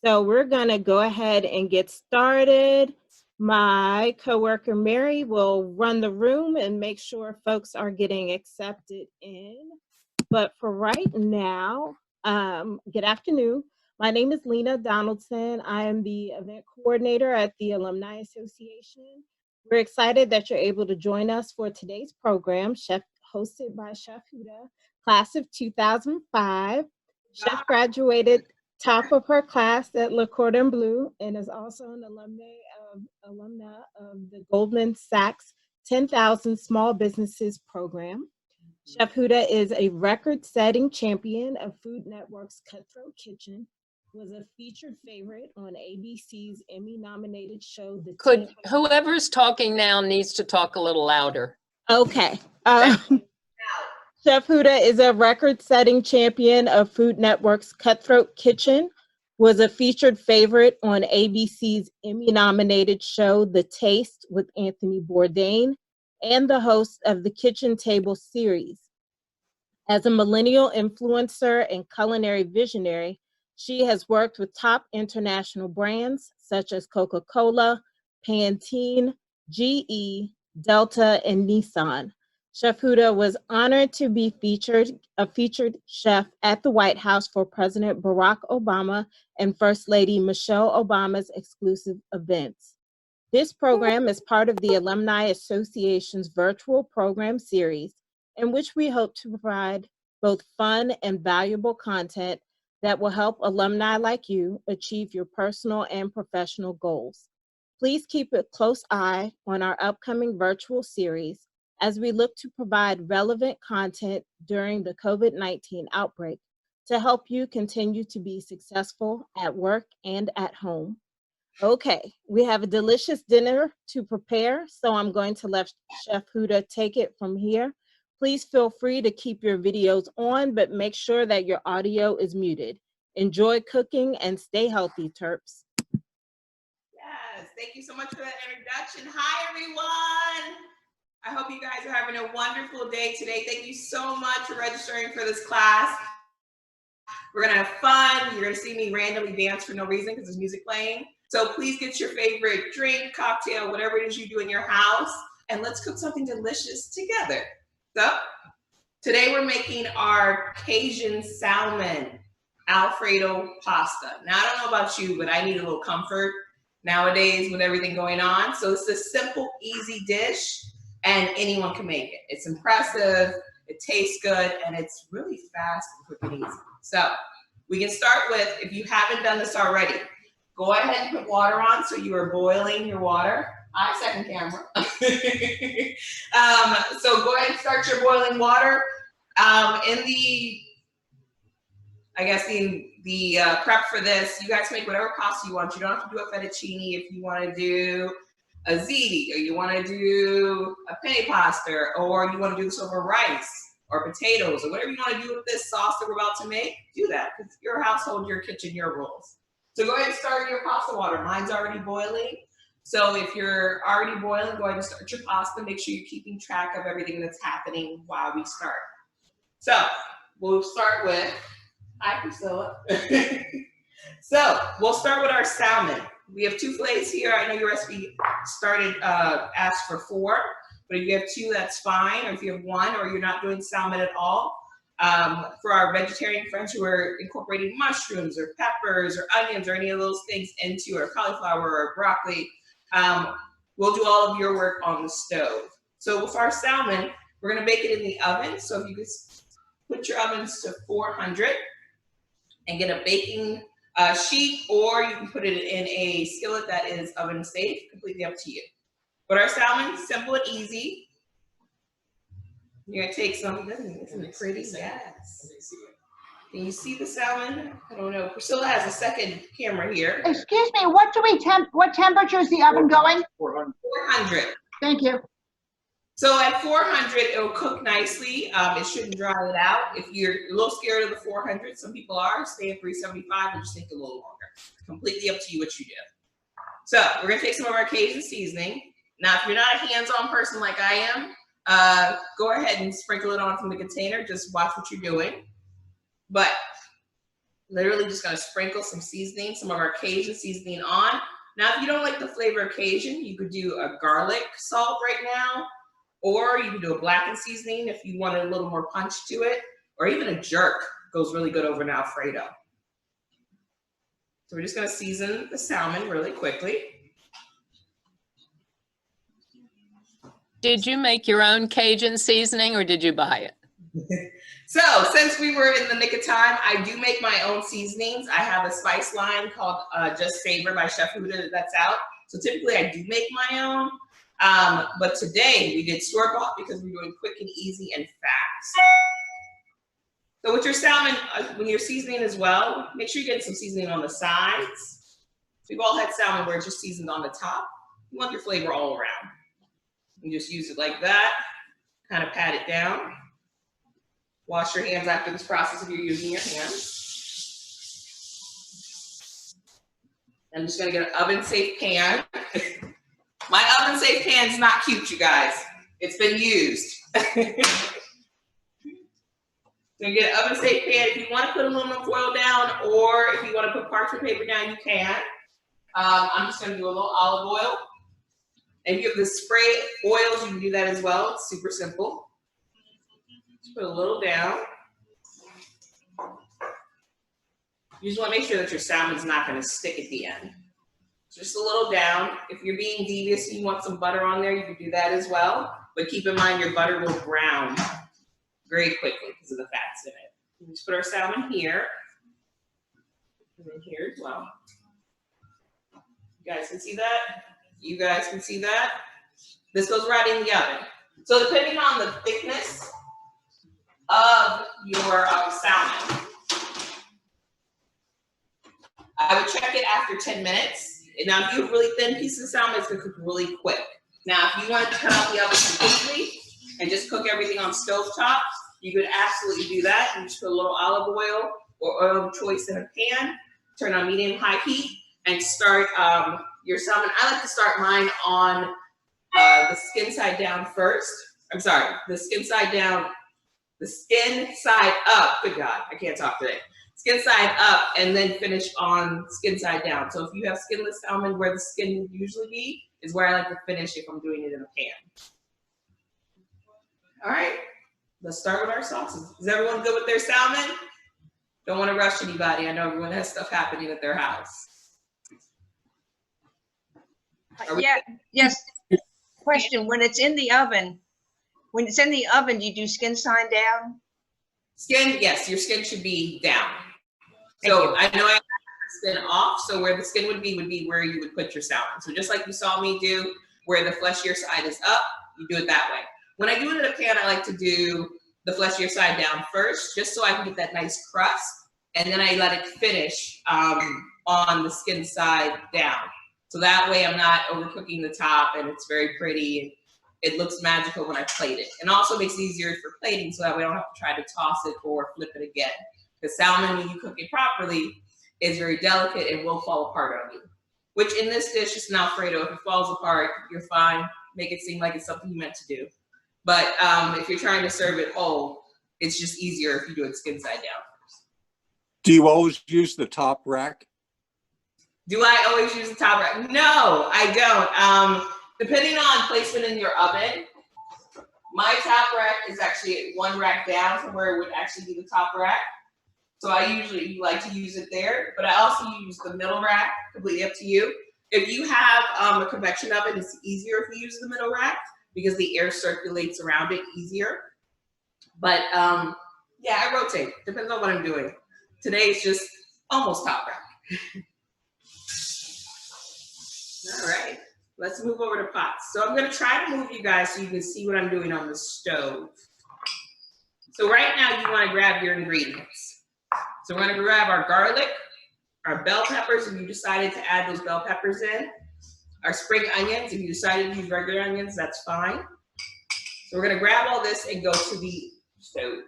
So we're gonna go ahead and get started. My coworker Mary will run the room and make sure folks are getting accepted in. But for right now, good afternoon. My name is Lena Donaldson. I am the event coordinator at the Alumni Association. We're excited that you're able to join us for today's program, hosted by Chef Huda, class of 2005. Chef graduated top of her class at Le Cordon Bleu and is also an alumna of the Goldman Sachs 10,000 Small Businesses program. Chef Huda is a record-setting champion of Food Network's Cutthroat Kitchen, was a featured favorite on ABC's Emmy-nominated show. Whoever's talking now needs to talk a little louder. Okay. Chef Huda is a record-setting champion of Food Network's Cutthroat Kitchen, was a featured favorite on ABC's Emmy-nominated show The Taste with Anthony Bourdain, and the host of the Kitchen Table series. As a millennial influencer and culinary visionary, she has worked with top international brands such as Coca-Cola, Pantene, GE, Delta, and Nissan. Chef Huda was honored to be a featured chef at the White House for President Barack Obama and First Lady Michelle Obama's exclusive events. This program is part of the Alumni Association's virtual program series, in which we hope to provide both fun and valuable content that will help alumni like you achieve your personal and professional goals. Please keep a close eye on our upcoming virtual series as we look to provide relevant content during the COVID-19 outbreak to help you continue to be successful at work and at home. Okay, we have a delicious dinner to prepare, so I'm going to let Chef Huda take it from here. Please feel free to keep your videos on, but make sure that your audio is muted. Enjoy cooking and stay healthy, Terps. Yes, thank you so much for that introduction. Hi, everyone. I hope you guys are having a wonderful day today. Thank you so much for registering for this class. We're gonna have fun. You're gonna see me randomly dance for no reason because there's music playing. So please get your favorite drink, cocktail, whatever it is you do in your house, and let's cook something delicious together. So today we're making our Cajun salmon Alfredo pasta. Now, I don't know about you, but I need a little comfort nowadays with everything going on. So it's a simple, easy dish, and anyone can make it. It's impressive, it tastes good, and it's really fast and quick and easy. So we can start with, if you haven't done this already, go ahead and put water on so you are boiling your water. I second camera. So go ahead and start your boiling water. The prep for this, you guys make whatever pasta you want. You don't have to do a fettuccine if you want to do a ziti, or you want to do a penne pasta, or you want to do this over rice or potatoes, or whatever you want to do with this sauce that we're about to make. Do that, because your household, your kitchen, your rules. So go ahead and start your pasta water. Mine's already boiling. So if you're already boiling, go ahead and start your pasta. Make sure you're keeping track of everything that's happening while we start. So we'll start with, hi Priscilla. So we'll start with our salmon. We have 2 fillets here. I know your recipe asked for 4, but if you have 2, that's fine. Or if you have 1, or you're not doing salmon at all. For our vegetarian friends who are incorporating mushrooms or peppers or onions or any of those things into, or cauliflower or broccoli, we'll do all of your work on the stove. So with our salmon, we're gonna bake it in the oven. So if you could put your ovens to 400 and get a baking sheet, or you can put it in a skillet that is oven safe, completely up to you. But our salmon, simple and easy. You're gonna take some, isn't it pretty? Yes. Can you see the salmon? I don't know. Priscilla has a second camera here. Excuse me, what temperature is the oven going? 400. Thank you. So at 400, it'll cook nicely. It shouldn't dry it out. If you're a little scared of the 400, some people are, stay at 375 and just take a little longer. Completely up to you what you do. So we're gonna take some of our Cajun seasoning. Now, if you're not a hands-on person like I am, go ahead and sprinkle it on from the container. Just watch what you're doing. But Literally just gonna sprinkle some seasoning, some of our Cajun seasoning on. Now, if you don't like the flavor of Cajun, you could do a garlic salt right now, or you can do a blackened seasoning if you want a little more punch to it, or even a jerk goes really good over an Alfredo. So we're just gonna season the salmon really quickly. Did you make your own Cajun seasoning or did you buy it? So since we were in the nick of time, I do make my own seasonings. I have a spice line called Just Savor by Chef Huda that's out. So typically I do make my own. But today we did store-bought because we're doing quick and easy and fast. So with your salmon, when you're seasoning as well, make sure you get some seasoning on the sides. So we've all had salmon where it's just seasoned on the top. You want your flavor all around. You just use it like that, kind of pat it down. Wash your hands after this process if you're using your hands. I'm just gonna get an oven-safe pan. My oven-safe pan's not cute, you guys. It's been used. So you get an oven-safe pan. If you want to put aluminum foil down, or if you want to put parchment paper down, you can. I'm just gonna do a little olive oil. And if you have the spray oils, you can do that as well. It's super simple. Just put a little down. You just want to make sure that your salmon's not going to stick at the end. Just a little down. If you're being devious and you want some butter on there, you can do that as well. But keep in mind your butter will brown very quickly because of the fats in it. We just put our salmon here. And then here as well. You guys can see that? You guys can see that? This goes right in the oven. So depending on the thickness of your salmon, I would check it after 10 minutes. Now, if you have really thin pieces of salmon, it's gonna cook really quick. Now, if you want to cut out the oven completely and just cook everything on stovetop, you could absolutely do that. You just put a little olive oil or oil of choice in a pan, turn on medium-high heat, and start your salmon. I like to start mine on the skin side down first. I'm sorry, the skin side down, the skin side up. Good God, I can't talk today. Skin side up, and then finish on skin side down. So if you have skinless salmon, where the skin would usually be is where I like to finish if I'm doing it in a pan. All right, let's start with our sauces. Is everyone good with their salmon? Don't want to rush anybody. I know everyone has stuff happening at their house. Yeah, yes. Question, when it's in the oven, you do skin side down? Skin, yes, your skin should be down. So I know I have the skin off, so where the skin would be where you would put your salmon. So just like you saw me do, where the fleshier side is up, you do it that way. When I do it in a pan, I like to do the fleshier side down first, just so I can get that nice crust, and then I let it finish on the skin side down. So that way I'm not overcooking the top, and it's very pretty, and it looks magical when I plate it. And also makes it easier for plating, so that way I don't have to try to toss it or flip it again. Because salmon, when you cook it properly, is very delicate and will fall apart on you. Which in this dish is an Alfredo. If it falls apart, you're fine. Make it seem like it's something you meant to do. But if you're trying to serve it whole, it's just easier if you do it skin side down first. Do you always use the top rack? Do I always use the top rack? No, I don't. Depending on placement in your oven, my top rack is actually one rack down from where it would actually be the top rack. So I usually like to use it there, but I also use the middle rack, completely up to you. If you have a convection oven, it's easier if you use the middle rack because the air circulates around it easier. But yeah, I rotate, depends on what I'm doing. Today it's just almost top rack. All right, let's move over to pots. So I'm gonna try to move you guys so you can see what I'm doing on the stove. So right now you wanna grab your ingredients. So we're gonna grab our garlic, our bell peppers, if you decided to add those bell peppers in, our spring onions, if you decided to use regular onions, that's fine. So we're gonna grab all this and go to the stove.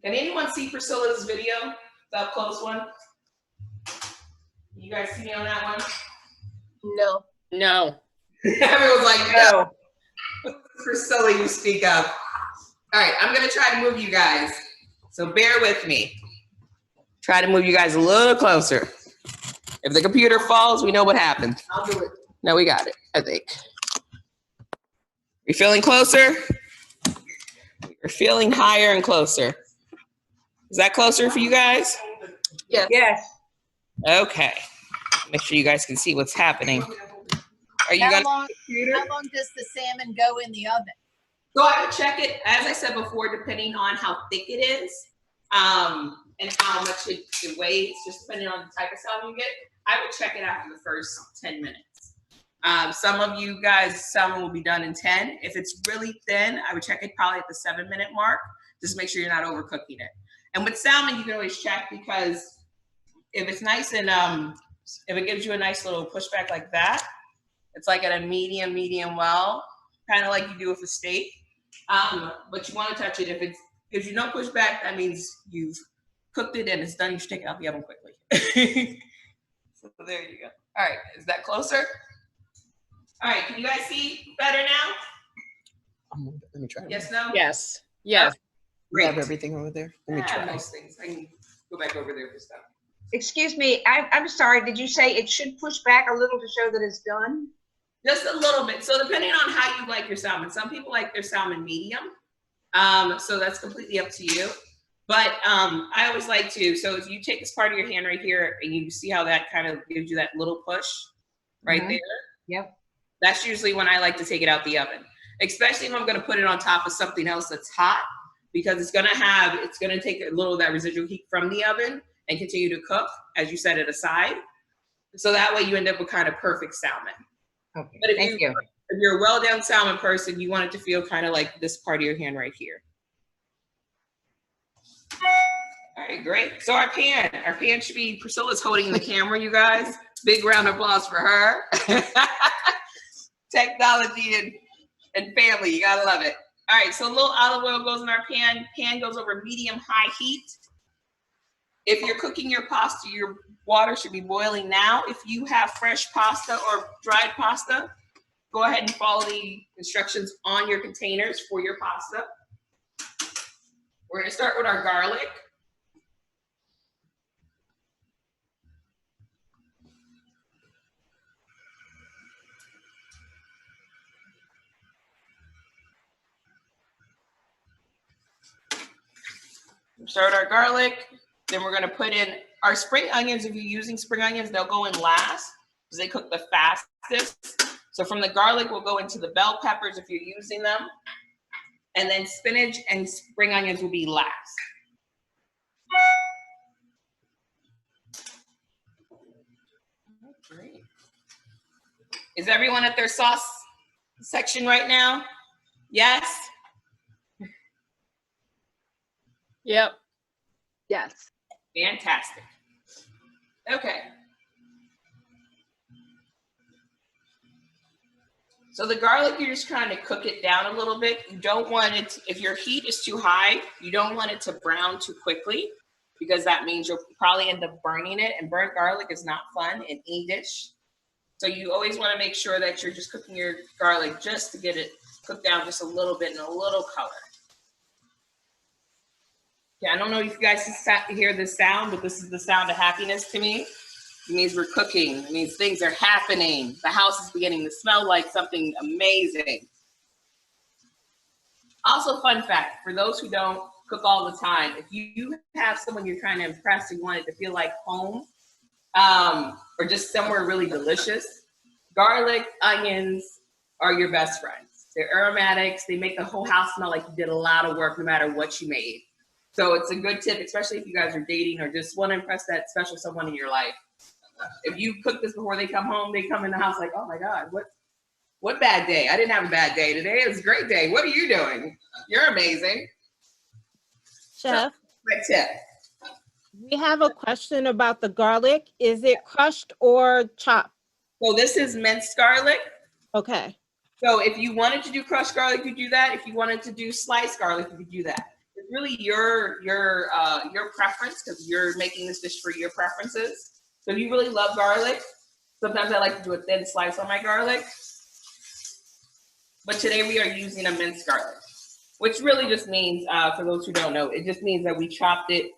Can anyone see Priscilla's video, the up close one? You guys see me on that one? No. No. Everyone's like, no. Priscilla, you speak up. All right, I'm gonna try to move you guys. So bear with me. Try to move you guys a little closer. If the computer falls, we know what happened. I'll do it. No, we got it, I think. We feeling closer? We're feeling higher and closer. Is that closer for you guys? Yes. Yes. Okay. Make sure you guys can see what's happening. Are you How gonna long does the salmon go in the oven? So I would check it, as I said before, depending on how thick it is, and how much it weighs, just depending on the type of salmon you get. I would check it after the first 10 minutes. Some of you guys, salmon will be done in 10. If it's really thin, I would check it probably at the 7-minute mark. Just make sure you're not overcooking it. And with salmon, you can always check, because if it's nice and if it gives you a nice little pushback like that, it's like at a medium well, kind of like you do with a steak. But you want to touch it. If it gives you no pushback, that means you've cooked it and it's done. You should take it out the oven quickly. So there you go. All right, is that closer? All right, can you guys see better now? Let me try. Yes, no? Yes, yes. We have Great. everything over there. Let me try. Most things. I can go back over there for stuff. Excuse me, I'm sorry, did you say it should push back a little to show that it's done? Just a little bit. So depending on how you like your salmon, some people like their salmon medium. So that's completely up to you. But I always like to, so if you take this part of your hand right here and you see how that kind of gives you that little push right there. Yep. That's usually when I like to take it out the oven, especially if I'm going to put it on top of something else that's hot, because it's going to take a little of that residual heat from the oven and continue to cook as you set it aside. So that way you end up with kind of perfect salmon. Okay, But thank you. if you're a well-done salmon person, you want it to feel kind of like this part of your hand right here. All right, great. So our pan should be, Priscilla's holding the camera, you guys. Big round of applause for her. Technology and family, you gotta love it. All right, so a little olive oil goes in our pan. Pan goes over medium-high heat. If you're cooking your pasta, your water should be boiling now. If you have fresh pasta or dried pasta, go ahead and follow the instructions on your containers for your pasta. We're gonna start with our garlic. Start our garlic. Then we're gonna put in our spring onions. If you're using spring onions, they'll go in last because they cook the fastest. So from the garlic, we'll go into the bell peppers if you're using them. And then spinach and spring onions will be last. Great. Is everyone at their sauce section right now? Yes? Yep. Yes. Fantastic. Okay. So the garlic, you're just trying to cook it down a little bit. You don't want it, if your heat is too high, you don't want it to brown too quickly, because that means you'll probably end up burning it, and burnt garlic is not fun in any dish. So you always want to make sure that you're just cooking your garlic just to get it cooked down just a little bit and a little color. Yeah, I don't know if you guys can hear this sound, but this is the sound of happiness to me. It means we're cooking. It means things are happening. The house is beginning to smell like something amazing. Also, fun fact, for those who don't cook all the time, if you have someone you're trying to impress and you want it to feel like home, or just somewhere really delicious, garlic, onions are your best friends. They're aromatics. They make the whole house smell like you did a lot of work no matter what you made. So it's a good tip, especially if you guys are dating or just want to impress that special someone in your life. If you cook this before they come home, they come in the house like, oh my God, what bad day? I didn't have a bad day today. It was a great day. What are you doing? You're amazing. Chef, Quick tip. we have a question about the garlic. Is it crushed or chopped? So this is minced garlic. Okay. So if you wanted to do crushed garlic, you could do that. If you wanted to do sliced garlic, you could do that. It's really your preference, because you're making this dish for your preferences. So if you really love garlic, sometimes I like to do a thin slice on my garlic. But today we are using a minced garlic. which really just means, for those who don't know, it just means that we chopped it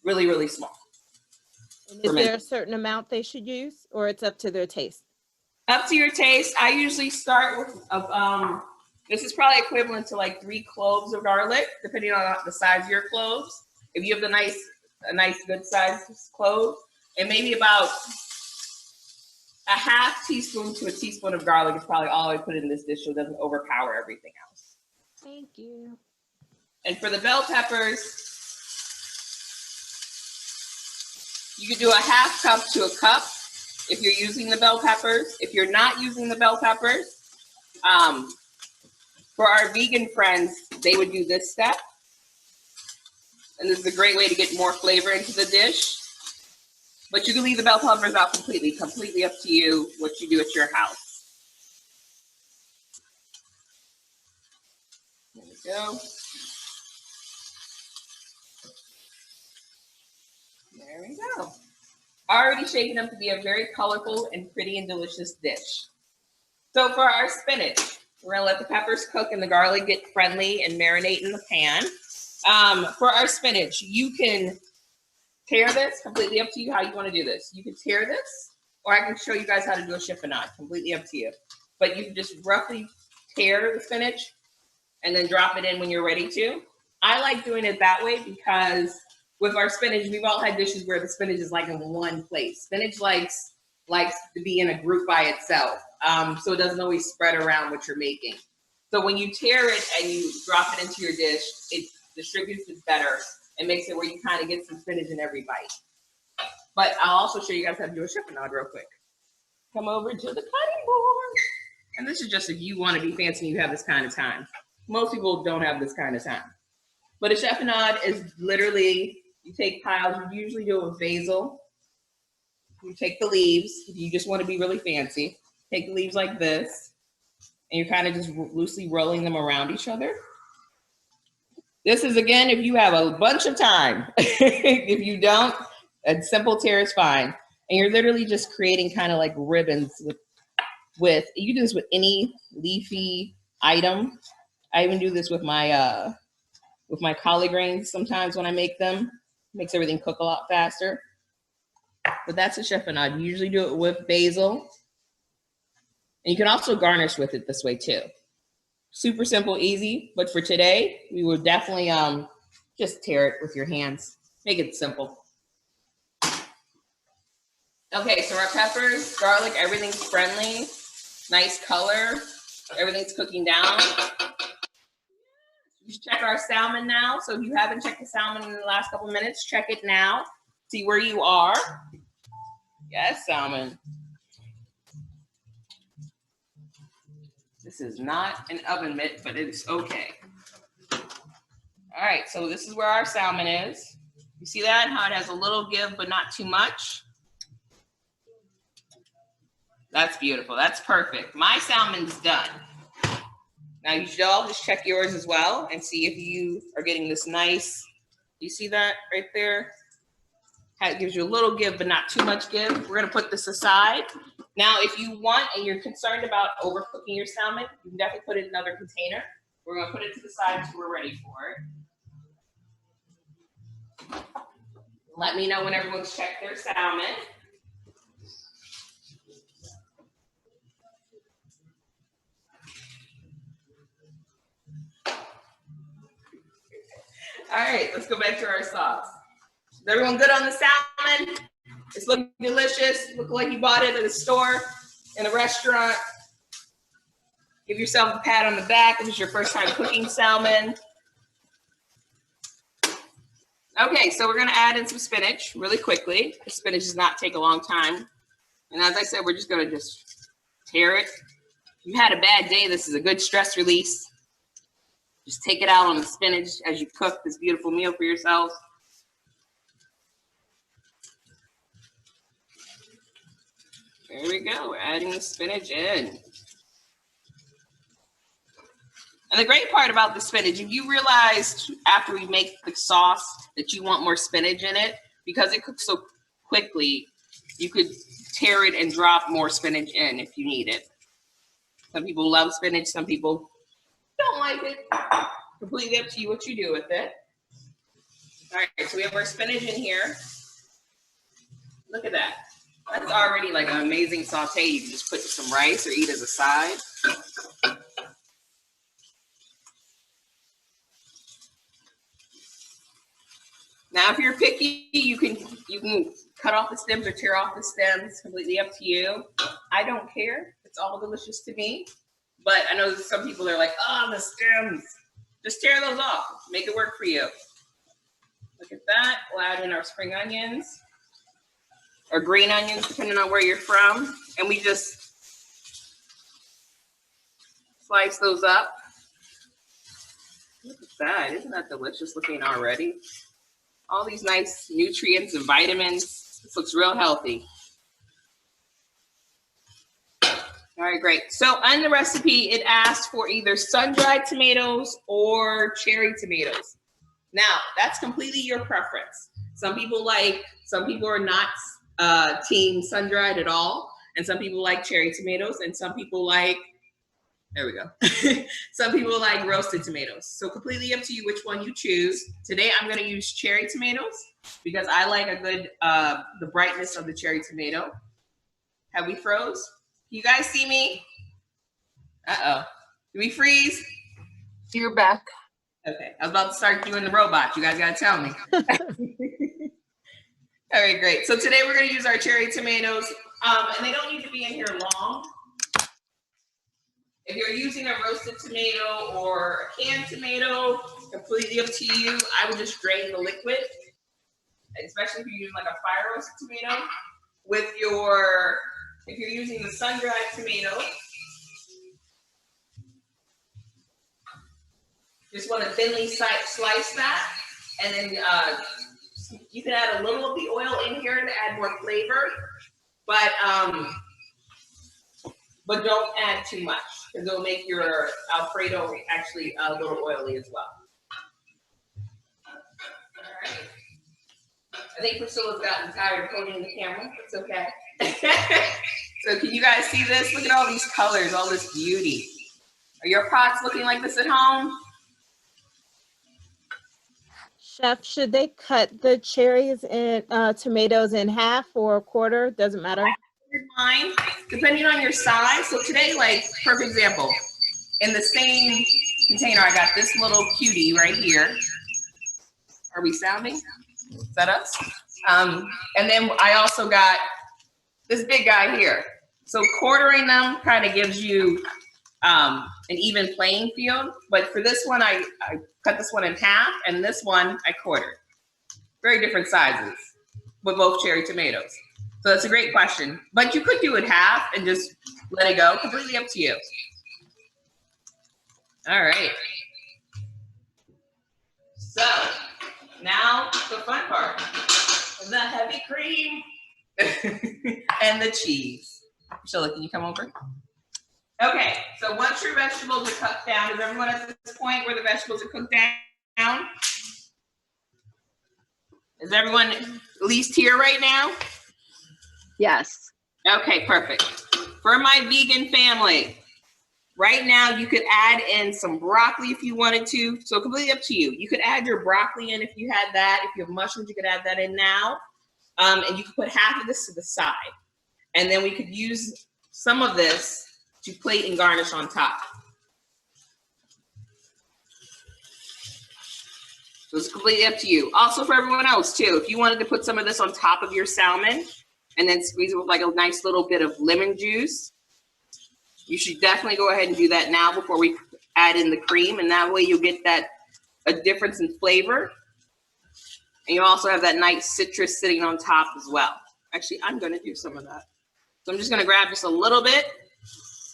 really, really small. And is there a certain amount they should use, or it's up to their taste? Up to your taste. I usually start with, this is probably equivalent to like 3 cloves of garlic, depending on the size of your cloves. If you have a nice good size clove, and maybe about a half teaspoon to a teaspoon of garlic is probably all I put in this dish so it doesn't overpower everything else. Thank you. And for the bell peppers, you could do a half cup to a cup if you're using the bell peppers. If you're not using the bell peppers, for our vegan friends, they would do this step. And this is a great way to get more flavor into the dish. But you can leave the bell peppers out completely up to you what you do at your house. There we go. There we go. Already shaking them to be a very colorful and pretty and delicious dish. So for our spinach, we're gonna let the peppers cook and the garlic get friendly and marinate in the pan. For our spinach, you can tear this, completely up to you how you wanna do this. You can tear this, or I can show you guys how to do a chiffonade, completely up to you. But you can just roughly tear the spinach and then drop it in when you're ready to. I like doing it that way because with our spinach, we've all had dishes where the spinach is like in one place. Spinach likes to be in a group by itself, so it doesn't always spread around what you're making. So when you tear it and you drop it into your dish, it distributes it better and makes it where you kind of get some spinach in every bite. But I'll also show you guys how to do a chiffonade real quick. Come over to the cutting board. And this is just if you want to be fancy and you have this kind of time. Most people don't have this kind of time. But a chiffonade is literally, you take piles, you usually do it with basil. You take the leaves, if you just want to be really fancy. Take the leaves like this, and you're kind of just loosely rolling them around each other. This is, again, if you have a bunch of time. If you don't, a simple tear is fine. And you're literally just creating kind of like ribbons with, you can do this with any leafy item. I even do this with my collard greens sometimes when I make them. Makes everything cook a lot faster. But that's a chiffonade. You usually do it with basil. And you can also garnish with it this way too. Super simple, easy. But for today, we will definitely just tear it with your hands. Make it simple. Okay, so our peppers, garlic, everything's friendly. Nice color. Everything's cooking down. You should check our salmon now. So if you haven't checked the salmon in the last couple minutes, check it now. See where you are. Yes, salmon. This is not an oven mitt, but it's okay. All right, so this is where our salmon is. You see that? How it has a little give, but not too much. That's beautiful. That's perfect. My salmon's done. Now you should all just check yours as well and see if you are getting this nice. You see that right there? How it gives you a little give, but not too much give. We're gonna put this aside. Now, if you want and you're concerned about overcooking your salmon, you can definitely put it in another container. We're gonna put it to the side until we're ready for it. Let me know when everyone's checked their salmon. All right, let's go back to our sauce. Is everyone good on the salmon? It's looking delicious. Look like you bought it at a store, in a restaurant. Give yourself a pat on the back if it's your first time cooking salmon. Okay, so we're gonna add in some spinach really quickly. The spinach does not take a long time. And as I said, we're just gonna just tear it. If you had a bad day, this is a good stress release. Just take it out on the spinach as you cook this beautiful meal for yourself. There we go, we're adding the spinach in. And the great part about the spinach, if you realized after we make the sauce that you want more spinach in it, because it cooks so quickly, you could tear it and drop more spinach in if you need it. Some people love spinach, some people don't like it. Completely up to you what you do with it. All right, so we have our spinach in here. Look at that. That's already like an amazing saute. You can just put some rice or eat as a side. Now, if you're picky, you can cut off the stems or tear off the stems. Completely up to you. I don't care. It's all delicious to me. But I know some people are like, oh, the stems. Just tear those off. Make it work for you. Look at that. We'll add in our spring onions or green onions, depending on where you're from. And we just slice those up. Look at that. Isn't that delicious looking already? All these nice nutrients and vitamins. This looks real healthy. All right, great. So on the recipe, it asked for either sun-dried tomatoes or cherry tomatoes. Now, that's completely your preference. Some people are not team sun-dried at all. And some people like cherry tomatoes, and some people like, there we go. Some people like roasted tomatoes. So completely up to you which one you choose. Today, I'm gonna use cherry tomatoes because I like a good, the brightness of the cherry tomato. Have we froze? You guys see me? Uh-oh. Did we freeze? You're back. Okay, I was about to start doing the robot. You guys gotta tell me. All right, great. So today we're gonna use our cherry tomatoes, and they don't need to be in here long. If you're using a roasted tomato or a canned tomato, completely up to you. I would just drain the liquid, especially if you're using like a fire roasted tomato. If you're using the sun-dried tomato, just want to thinly slice that, and then you can add a little of the oil in here to add more flavor, but don't add too much because it'll make your Alfredo actually a little oily as well. All right. I think Priscilla's gotten tired of holding the camera. It's okay. So can you guys see this? Look at all these colors, all this beauty. Are your pots looking like this at home? Chef, should they cut the cherries and tomatoes in half or a quarter? Doesn't matter. Mine, depending on your size. So today, like, perfect example, in the same container, I got this little cutie right here. Are we sounding? Is that us? And then I also got this big guy here. So quartering them kind of gives you an even playing field. But for this one, I cut this one in half, and this one I quartered. Very different sizes with both cherry tomatoes. So that's a great question. But you could do it half and just let it go. Completely up to you. All right. So now the fun part. The heavy cream and the cheese. Priscilla, can you come over? Okay, so once your vegetables are cooked down, is everyone at this point where the vegetables are cooked down? Is everyone at least here right now? Yes. Okay, perfect. For my vegan family, right now you could add in some broccoli if you wanted to. So completely up to you. You could add your broccoli in if you had that. If you have mushrooms, you could add that in now. And you could put half of this to the side. And then we could use some of this to plate and garnish on top. So it's completely up to you. Also for everyone else too, if you wanted to put some of this on top of your salmon and then squeeze it with like a nice little bit of lemon juice, you should definitely go ahead and do that now before we add in the cream. And that way you'll get a difference in flavor. And you also have that nice citrus sitting on top as well. Actually, I'm gonna do some of that. So I'm just gonna grab just a little bit.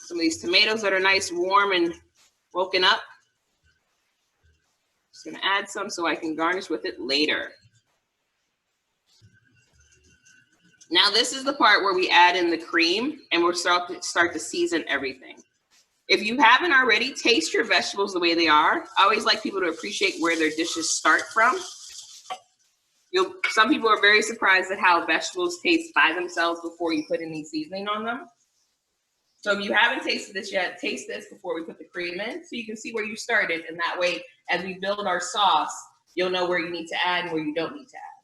Some of these tomatoes that are nice, warm, and woken up. Just gonna add some so I can garnish with it later. Now this is the part where we add in the cream and we'll start to season everything. If you haven't already, taste your vegetables the way they are. I always like people to appreciate where their dishes start from. Some people are very surprised at how vegetables taste by themselves before you put any seasoning on them. So if you haven't tasted this yet, taste this before we put the cream in so you can see where you started. And that way, as we build our sauce, you'll know where you need to add and where you don't need to add.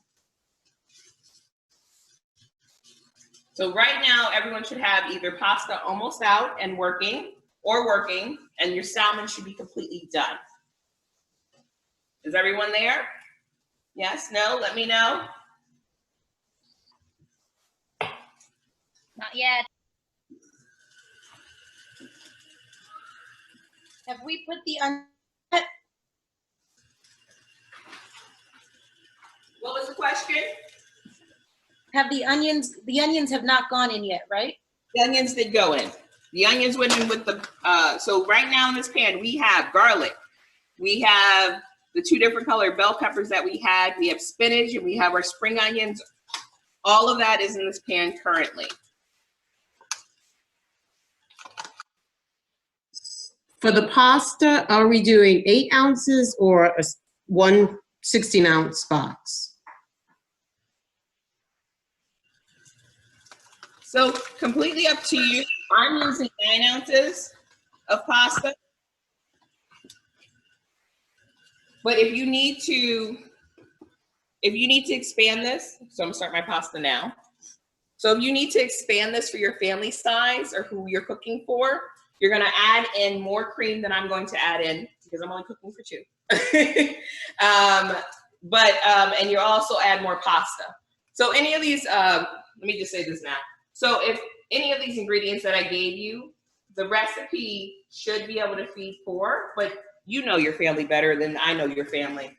So right now, everyone should have either pasta almost out and working, or working, and your salmon should be completely done. Is everyone there? Yes, no, let me know. Not yet. Have we put the onion? What was the question? Have the onions have not gone in yet, right? The onions did go in. The onions went in with the, so right now in this pan, we have garlic. We have the 2 different colored bell peppers that we had. We have spinach and we have our spring onions. All of that is in this pan currently. For the pasta, are we doing 8 ounces or one 16-ounce box? So completely up to you. I'm using 9 ounces of pasta. But if you need to expand this, so I'm gonna start my pasta now. So if you need to expand this for your family size or who you're cooking for, you're gonna add in more cream than I'm going to add in because I'm only cooking for 2. And you also add more pasta. So any of these, let me just say this now. So if any of these ingredients that I gave you, the recipe should be able to feed 4, but you know your family better than I know your family.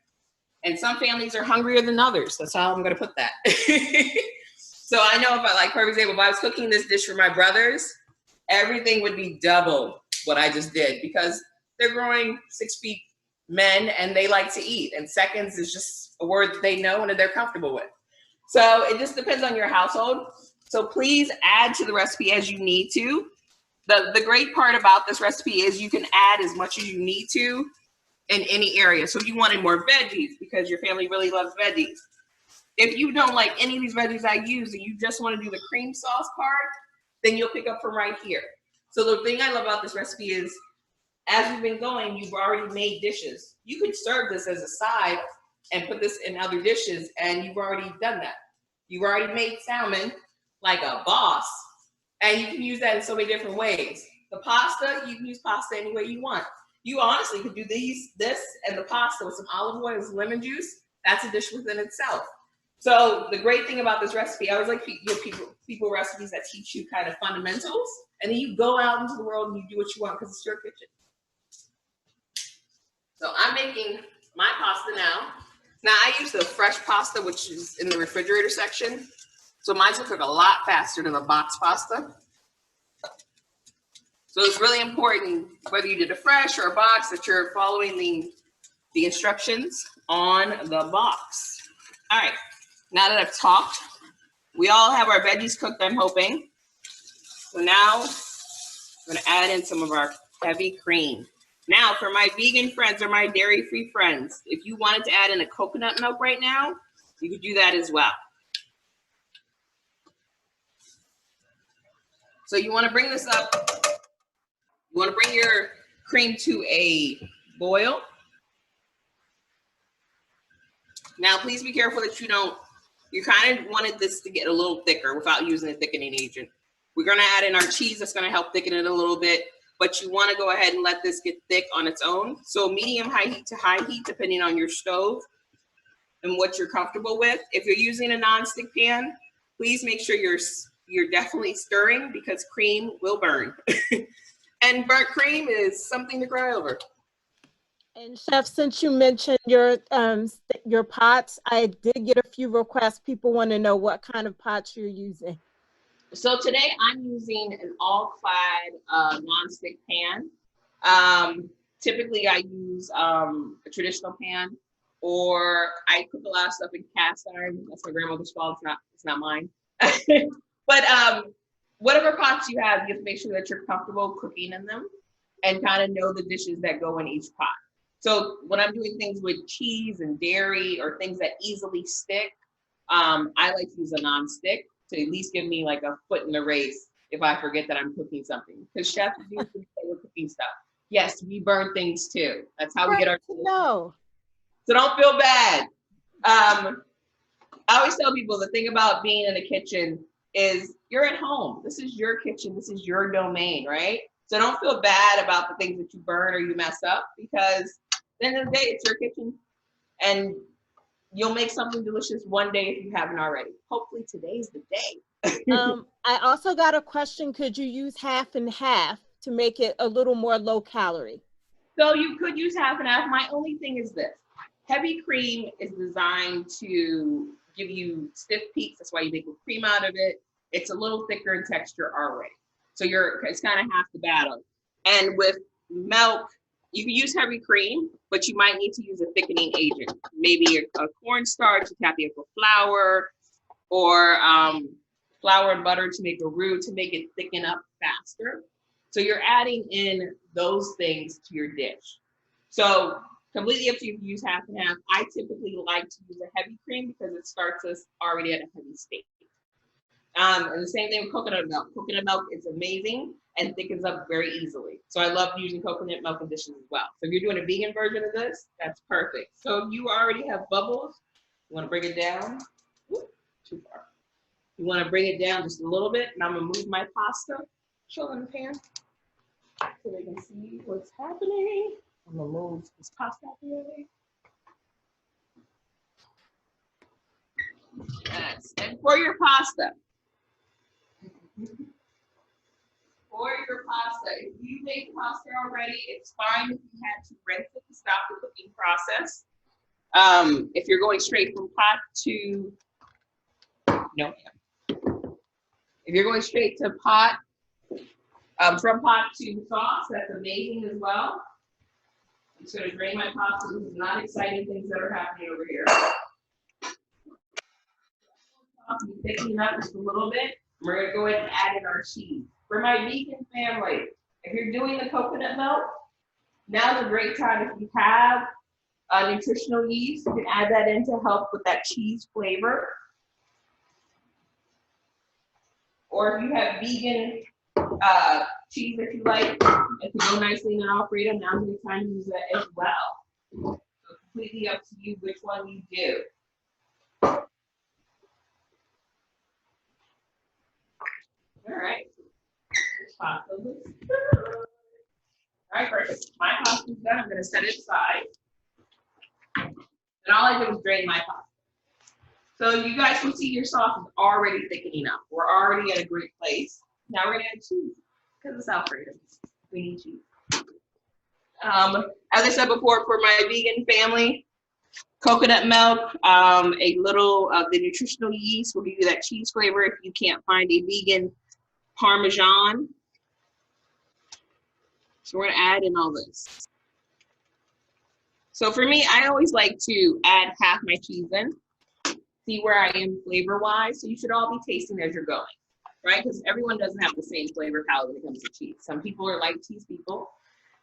And some families are hungrier than others. That's how I'm gonna put that. So I know if I, like, for example, if I was cooking this dish for my brothers, everything would be double what I just did because they're growing 6 feet men and they like to eat. And seconds is just a word that they know and that they're comfortable with. So it just depends on your household. So please add to the recipe as you need to. The great part about this recipe is you can add as much as you need to in any area. So if you wanted more veggies because your family really loves veggies. If you don't like any of these veggies I use and you just want to do the cream sauce part, then you'll pick up from right here. So the thing I love about this recipe is as we've been going, you've already made dishes. You could serve this as a side and put this in other dishes and you've already done that. You've already made salmon like a boss and you can use that in so many different ways. The pasta, you can use pasta any way you want. You honestly could do this and the pasta with some olive oil and some lemon juice. That's a dish within itself. So the great thing about this recipe, I always like to give people recipes that teach you kind of fundamentals, and then you go out into the world and you do what you want because it's your kitchen. So I'm making my pasta now. Now I use the fresh pasta, which is in the refrigerator section. So mine's will cook a lot faster than the box pasta. So it's really important, whether you did a fresh or a box, that you're following the instructions on the box. All right. Now that I've talked, we all have our veggies cooked, I'm hoping. So now I'm gonna add in some of our heavy cream. Now for my vegan friends or my dairy-free friends, if you wanted to add in a coconut milk right now, you could do that as well. So you wanna bring this up, you wanna bring your cream to a boil. Now please be careful that you kind of wanted this to get a little thicker without using a thickening agent. We're gonna add in our cheese that's gonna help thicken it a little bit, but you wanna go ahead and let this get thick on its own. So medium high heat to high heat, depending on your stove and what you're comfortable with. If you're using a nonstick pan, please make sure you're definitely stirring because cream will burn. And burnt cream is something to cry over. And Chef, since you mentioned your pots, I did get a few requests. People want to know what kind of pots you're using. So today I'm using an all-clad nonstick pan. Typically I use a traditional pan, or I cook a lot of stuff in cast iron. That's my grandmother's fault. It's not mine. But whatever pots you have to make sure that you're comfortable cooking in them and kind of know the dishes that go in each pot. So when I'm doing things with cheese and dairy or things that easily stick, I like to use a nonstick to at least give me like a foot in the race if I forget that I'm cooking something. Because chefs do think that we're cooking stuff. Yes, we burn things too. That's how we get our food. No. So don't feel bad. I always tell people the thing about being in a kitchen is you're at home. This is your kitchen. This is your domain, right? So don't feel bad about the things that you burn or you mess up, because at the end of the day, it's your kitchen. And you'll make something delicious one day if you haven't already. Hopefully today's the day. I also got a question. Could you use half and half to make it a little more low calorie? So you could use half and half. My only thing is this. Heavy cream is designed to give you stiff peaks. That's why you make whipped cream out of it. It's a little thicker in texture already. So it's kind of half the battle. And with milk, you can use heavy cream, but you might need to use a thickening agent. Maybe a cornstarch, a tapioca flour, or flour and butter to make a roux to make it thicken up faster. So you're adding in those things to your dish. So completely up to you if you use half and half. I typically like to use a heavy cream because it starts us already at a heavy state. And the same thing with coconut milk. Coconut milk is amazing and thickens up very easily. So I love using coconut milk in dishes as well. So if you're doing a vegan version of this, that's perfect. So you already have bubbles. You want to bring it down? Ooh, too far. You want to bring it down just a little bit, and I'm gonna move my pasta. Show them the pan so they can see what's happening. I'm gonna move this pasta out the way. Yes, and for your pasta. If you make pasta already, it's fine if you had to rinse it to stop the cooking process. If you're going straight from pot to, no, if you're going straight to pot, from pot to sauce, that's amazing as well. I'm just gonna drain my pasta. This is not exciting things that are happening over here. I'll be picking up just a little bit. We're gonna go ahead and add in our cheese. For my vegan family, if you're doing the coconut milk, now's a great time. If you have nutritional yeast, you can add that in to help with that cheese flavor. Or if you have vegan cheese that you like, it can go nicely in an Alfredo, now's a good time to use that as well. So completely up to you which one you do. All right. Pasta looks good. All right, perfect. My pasta's done. I'm gonna set it aside. And all I do is drain my pasta. So you guys can see your sauce is already thickening up. We're already at a great place. Now we're gonna add cheese because it's Alfredo. We need cheese. As I said before, for my vegan family, coconut milk, a little of the nutritional yeast will give you that cheese flavor if you can't find a vegan Parmesan. So we're gonna add in all this. So for me, I always like to add half my cheese in, see where I am flavor-wise. So you should all be tasting as you're going, right? Because everyone doesn't have the same flavor palette when it comes to cheese. Some people are like cheese people.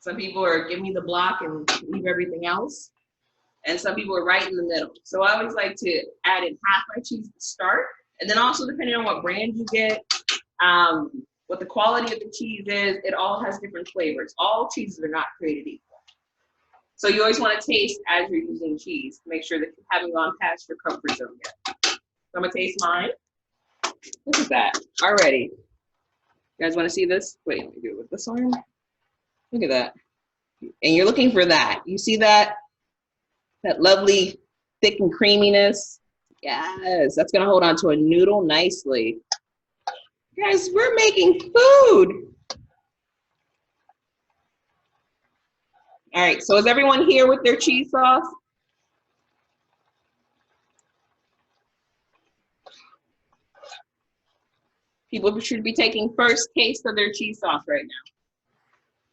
Some people are give me the block and leave everything else. And some people are right in the middle. So I always like to add in half my cheese to start. And then also depending on what brand you get, what the quality of the cheese is, it all has different flavors. All cheeses are not created equal. So you always want to taste as you're using cheese to make sure that you haven't gone past your comfort zone yet. So I'm gonna taste mine. Look at that, already. You guys wanna see this? Wait, let me do it with this one. Look at that. And you're looking for that. You see that? That lovely thick and creaminess. Yes, that's gonna hold on to a noodle nicely. Guys, we're making food. All right, so is everyone here with their cheese sauce? People should be taking first taste of their cheese sauce right now.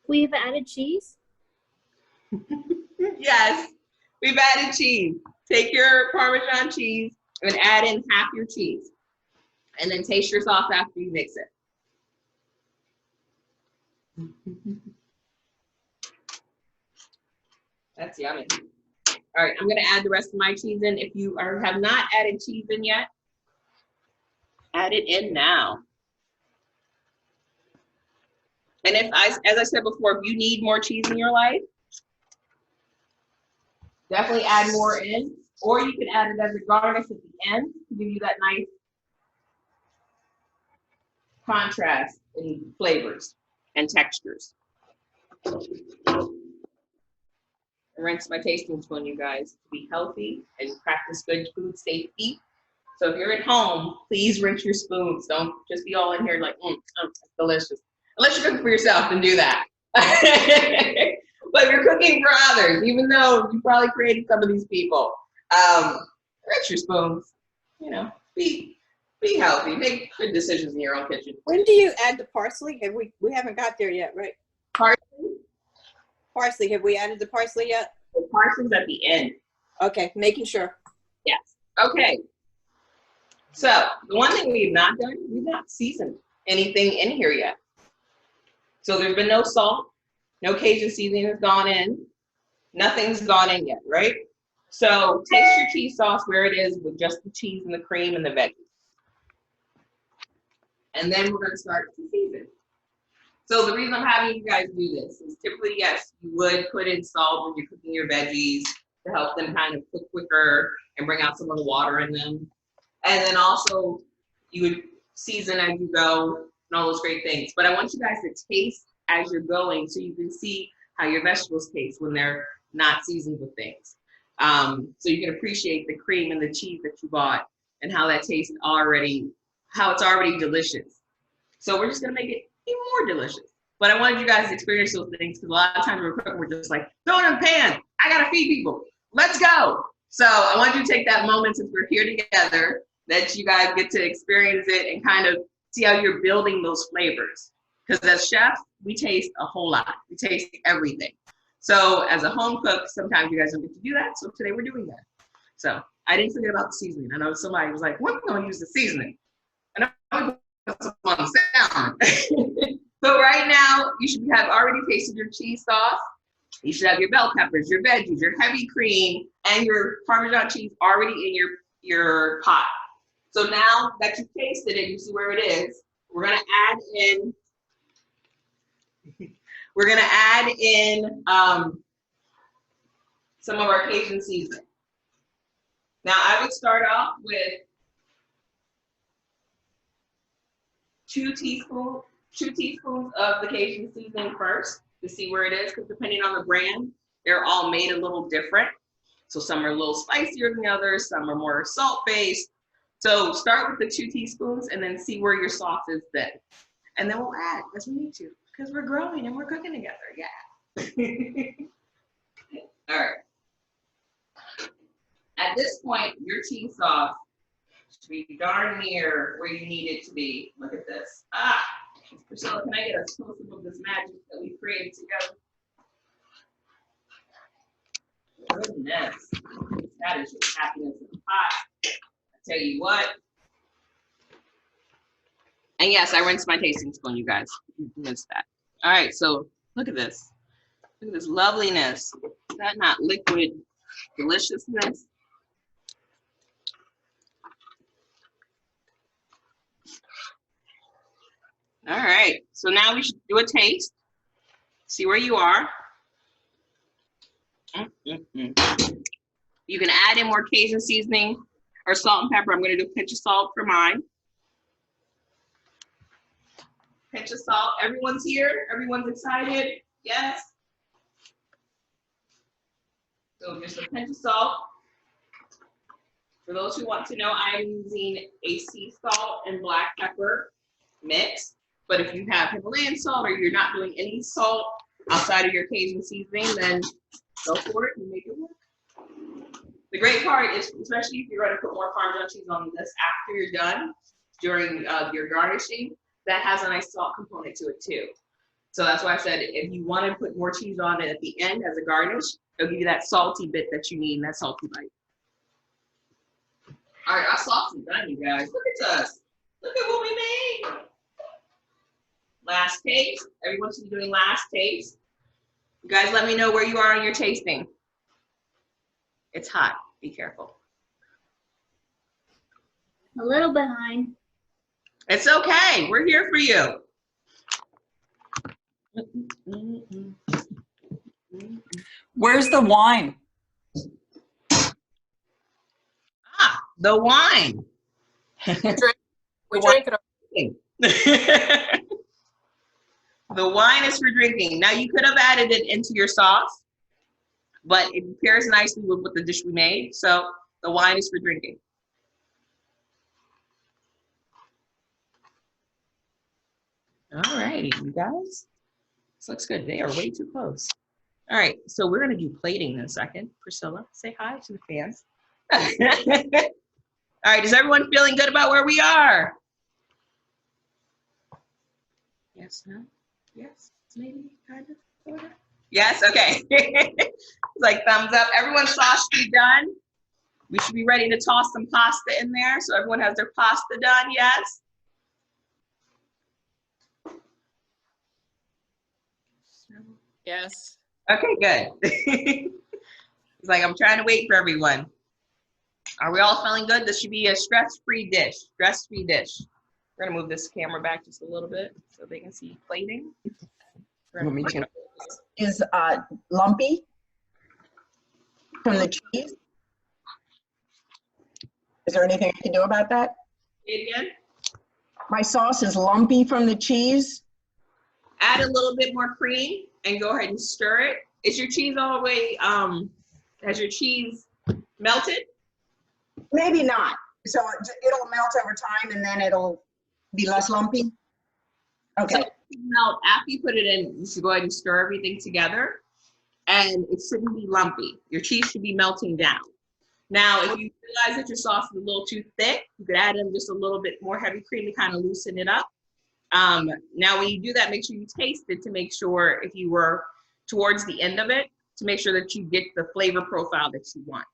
We've added cheese? Yes, we've added cheese. Take your Parmesan cheese and add in half your cheese. And then taste your sauce after you mix it. That's yummy. All right, I'm gonna add the rest of my cheese in. If you have not added cheese in yet, add it in now. And as I said before, if you need more cheese in your life, definitely add more in, or you can add it as a garnish at the end to give you that nice contrast in flavors and textures. I rinse my tasting spoon, you guys, to be healthy and practice good food safety. So if you're at home, please rinse your spoons. Don't just be all in here like, that's delicious. Unless you're cooking for yourself, then do that. But if you're cooking for others, even though you probably created some of these people, rinse your spoons. You know, be healthy. Make good decisions in your own kitchen. When do you add the parsley? Have we haven't got there yet, right? Parsley? Parsley, have we added the parsley yet? The parsley's at the end. Okay, making sure. Yes. Okay. So the one thing we've not done, we've not seasoned anything in here yet. So there's been no salt, no Cajun seasoning has gone in, nothing's gone in yet, right? So taste your cheese sauce where it is with just the cheese and the cream and the veggies. And then we're gonna start to season. So the reason I'm having you guys do this is typically, yes, you would put in salt when you're cooking your veggies to help them kind of cook quicker and bring out some of the water in them. And then also you would season as you go and all those great things. But I want you guys to taste as you're going so you can see how your vegetables taste when they're not seasoned with things. So you can appreciate the cream and the cheese that you bought and how that tastes already, how it's already delicious. So we're just gonna make it even more delicious. But I wanted you guys to experience those things because a lot of times we're cooking, we're just like, throw it in the pan. I gotta feed people. Let's go. So I want you to take that moment since we're here together that you guys get to experience it and kind of see how you're building those flavors. Because as chefs, we taste a whole lot. We taste everything. So as a home cook, sometimes you guys don't get to do that. So today we're doing that. So I didn't forget about the seasoning. I know somebody was like, when are we going to use the seasoning? And I'm on the sound. So right now, you should have already tasted your cheese sauce. You should have your bell peppers, your veggies, your heavy cream, and your Parmesan cheese already in your pot. So now that you've tasted it, you see where it is. We're gonna add in some of our Cajun seasoning. Now I would start off with 2 teaspoons of the Cajun seasoning first to see where it is, because depending on the brand, they're all made a little different. So some are a little spicier than the others, some are more salt-based. So start with the 2 teaspoons and then see where your sauce is then. And then we'll add as we need to, because we're growing and we're cooking together, yeah. All right. At this point, your cheese sauce should be darn near where you need it to be. Look at this. Ah, Priscilla, can I get a close-up of this magic that we created together? Goodness, that is just happiness in the pot. I tell you what. And yes, I rinsed my tasting spoon, you guys. You missed that. All right, so look at this. Look at this loveliness. Is that not liquid deliciousness? All right, so now we should do a taste. See where you are. You can add in more Cajun seasoning or salt and pepper. I'm gonna do a pinch of salt for mine. Pinch of salt. Everyone's here? Everyone's excited? Yes? So just a pinch of salt. For those who want to know, I'm using a sea salt and black pepper mix. But if you have Himalayan salt or you're not doing any salt outside of your Cajun seasoning, then go for it and make it work. The great part is, especially if you're going to put more Parmesan cheese on this after you're done, during your garnishing, that has a nice salt component to it too. So that's why I said if you want to put more cheese on it at the end as a garnish, it'll give you that salty bit that you need and that salty bite. All right, our sauce is done, you guys. Look at us. Look at what we made. Last taste. Everyone should be doing last taste. You guys let me know where you are on your tasting. It's hot. Be careful. A little behind. It's okay. We're here for you. Where's the wine? Ah, the wine. We drank it. The wine is for drinking. Now you could have added it into your sauce, but it pairs nicely with the dish we made. So the wine is for drinking. All righty, you guys. This looks good. They are way too close. All right, so we're gonna do plating in a second. Priscilla, say hi to the fans. All right, is everyone feeling good about where we are? Yes, no, yes, maybe, kind of, sort of. Yes, okay. It's like thumbs up. Everyone's sauce should be done. We should be ready to toss some pasta in there. So everyone has their pasta done, yes? Yes. Okay, good. It's like I'm trying to wait for everyone. Are we all feeling good? This should be a stress-free dish. Stress-free dish. We're gonna move this camera back just a little bit so they can see plating. Is lumpy from the cheese. Is there anything I can do about that? Say it again. My sauce is lumpy from the cheese. Add a little bit more cream and go ahead and stir it. Is your cheese all the way, has your cheese melted? Maybe not. So it'll melt over time and then it'll be less lumpy? Okay. So melt after you put it in, you should go ahead and stir everything together, and it shouldn't be lumpy. Your cheese should be melting down. Now, if you realize that your sauce is a little too thick, you could add in just a little bit more heavy cream to kind of loosen it up. Now, when you do that, make sure you taste it to make sure if you were towards the end of it, to make sure that you get the flavor profile that you want.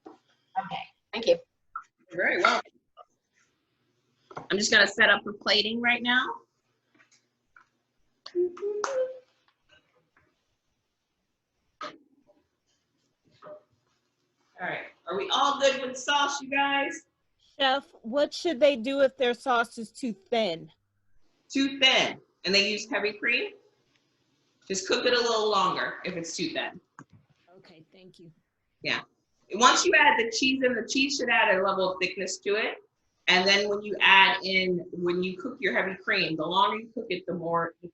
Okay, thank you. You're very welcome. I'm just gonna set up for plating right now. All right, are we all good with sauce, you guys? Chef, what should they do if their sauce is too thin? Too thin, and they use heavy cream? Just cook it a little longer if it's too thin. Okay, thank you. Yeah. Once you add the cheese in, the cheese should add a level of thickness to it. And then when you add in, when you cook your heavy cream, the longer you cook it, the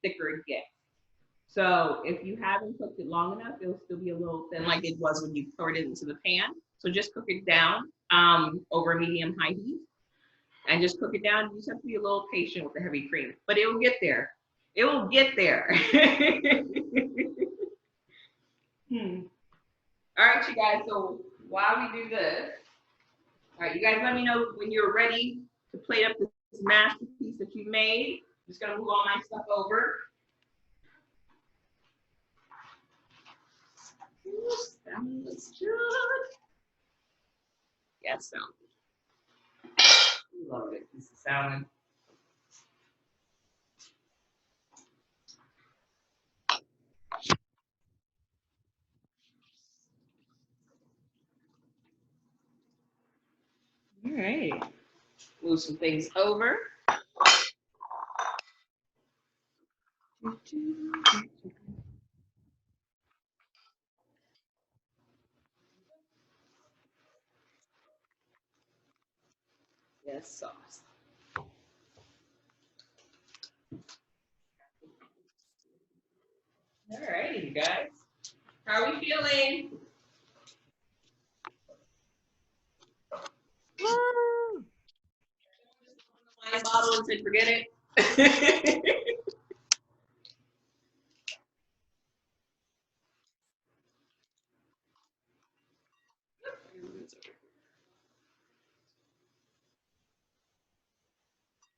thicker it gets. So if you haven't cooked it long enough, it'll still be a little thin like it was when you poured it into the pan. So just cook it down over a medium-high heat. And just cook it down. You just have to be a little patient with the heavy cream. But it will get there. It will get there. All right, you guys, so while we do this, all right, you guys let me know when you're ready to plate up this masterpiece that you made. I'm just gonna move all my stuff over. That looks good. Yes, sound good. Love it, piece of salmon. All right, move some things over. Yes, sauce. All right, you guys. How are we feeling? Woo! Wine bottle and said, forget it.